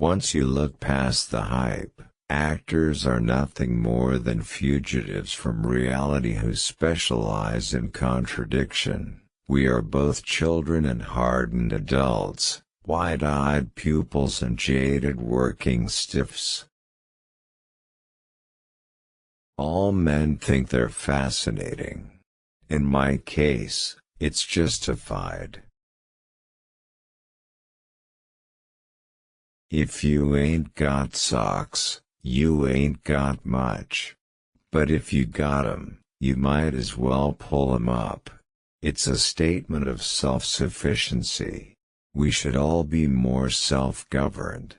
Once you look past the hype, actors are nothing more than fugitives from reality who specialize in contradiction. We are both children and hardened adults, wide-eyed pupils and jaded working stiffs. All men think they're fascinating. In my case, it's justified. If you ain't got socks, you ain't got much. But if you got 'em, you might as well pull 'em up. It's a statement of self-sufficiency. We should all be more self-governed.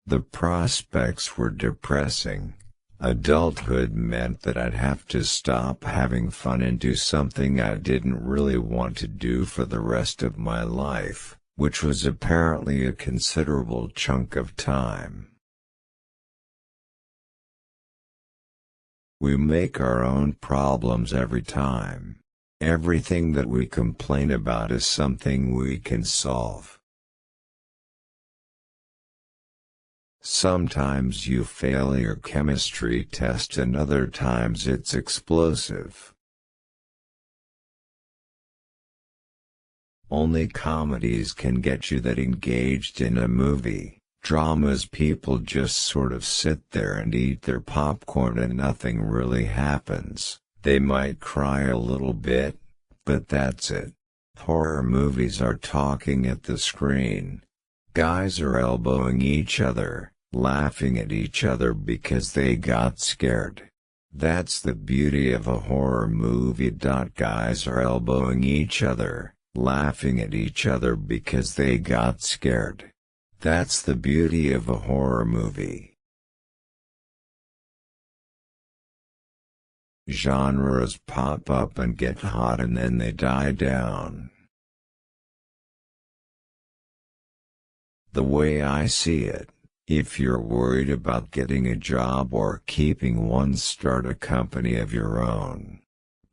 The prospects were depressing. Adulthood meant that I'd have to stop having fun and do something I didn't really want to do for the rest of my life, which was apparently a considerable chunk of time. We make our own problems every time. Everything that we complain about is something we can solve. Sometimes you fail your chemistry test and other times it's explosive. Only comedies can get you that engaged in a movie. Dramas people just sort of sit there and eat their popcorn and nothing really happens. They might cry a little bit, but that's it. Horror movies are talking at the screen. Guys are elbowing each other, laughing at each other because they got scared. That's the beauty of a horror movie. Guys are elbowing each other, laughing at each other because they got scared. That's the beauty of a horror movie. Genres pop up and get hot and then they die down. The way I see it, if you're worried about getting a job or keeping one, start a company of your own.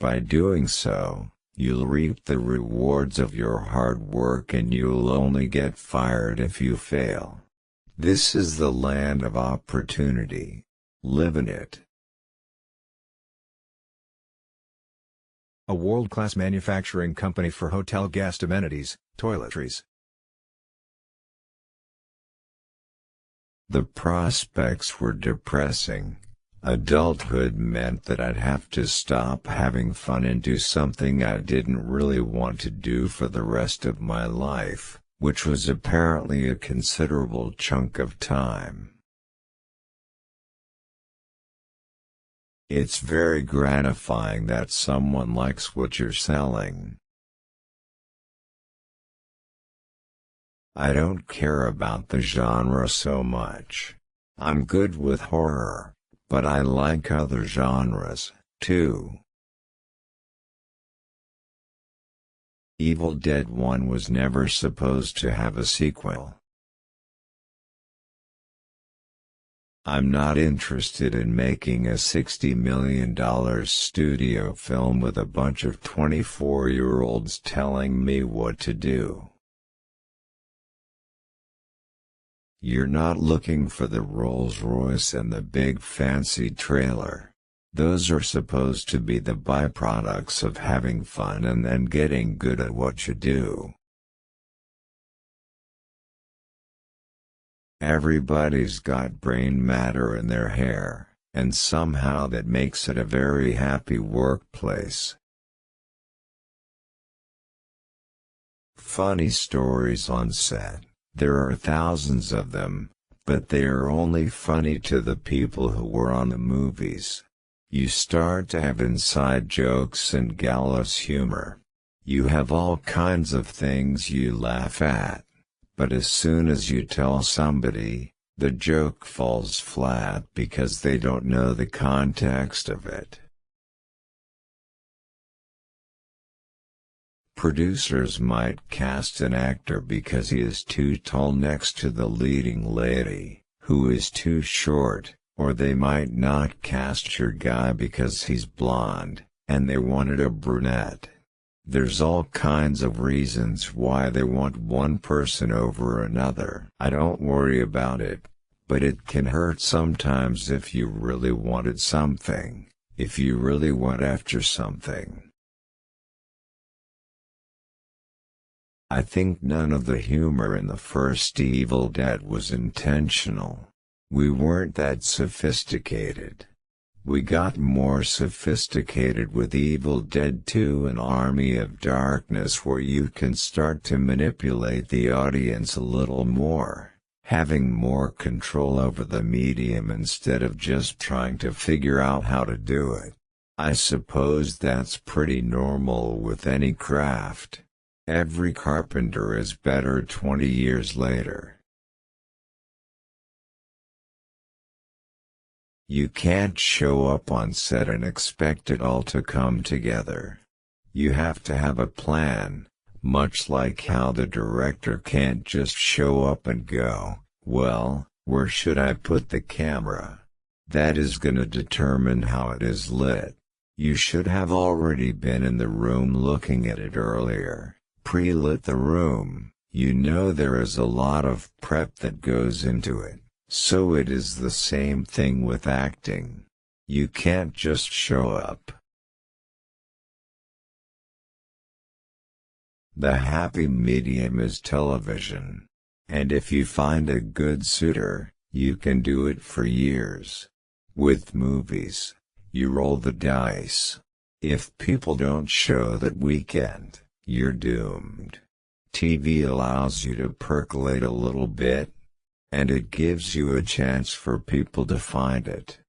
By doing so, you'll reap the rewards of your hard work and you'll only get fired if you fail. This is the land of opportunity. Live in it. A world-class manufacturing company for hotel guest amenities, toiletries. The prospects were depressing. Adulthood meant that I'd have to stop having fun and do something I didn't really want to do for the rest of my life, which was apparently a considerable chunk of time. It's very gratifying that someone likes what you're selling. I don't care about the genre so much. I'm good with horror, but I like other genres, too. Evil Dead 1 was never supposed to have a sequel. I'm not interested in making a $60 million studio film with a bunch of 24-year-olds telling me what to do. You're not looking for the Rolls-Royce and the big fancy trailer. Those are supposed to be the byproducts of having fun and then getting good at what you do. Everybody's got brain matter in their hair, and somehow that makes it a very happy workplace. Funny stories on set. There are thousands of them, but they are only funny to the people who were on the movies. You start to have inside jokes and gallows humor. You have all kinds of things you laugh at, but as soon as you tell somebody, the joke falls flat because they don't know the context of it. Producers might cast an actor because he is too tall next to the leading lady, who is too short, or they might not cast your guy because he's blonde, and they wanted a brunette. There's all kinds of reasons why they want one person over another. I don't worry about it, but it can hurt sometimes if you really wanted something, if you really went after something. I think none of the humor in the first Evil Dead was intentional. We weren't that sophisticated. We got more sophisticated with Evil Dead 2 and Army of Darkness, where you can start to manipulate the audience a little more, having more control over the medium instead of just trying to figure out how to do it. I suppose that's pretty normal with any craft. Every carpenter is better 20 years later. You can't show up on set and expect it all to come together. You have to have a plan, much like how the director can't just show up and go, "Well, where should I put the camera?" That is gonna determine how it is lit. You should have already been in the room looking at it earlier, pre-lit the room. You know there is a lot of prep that goes into it. So it is the same thing with acting. You can't just show up. The happy medium is television. And if you find a good suitor, you can do it for years. With movies, you roll the dice. If people don't show that weekend, you're doomed. TV allows you to percolate a little bit, and it gives you a chance for people to find it.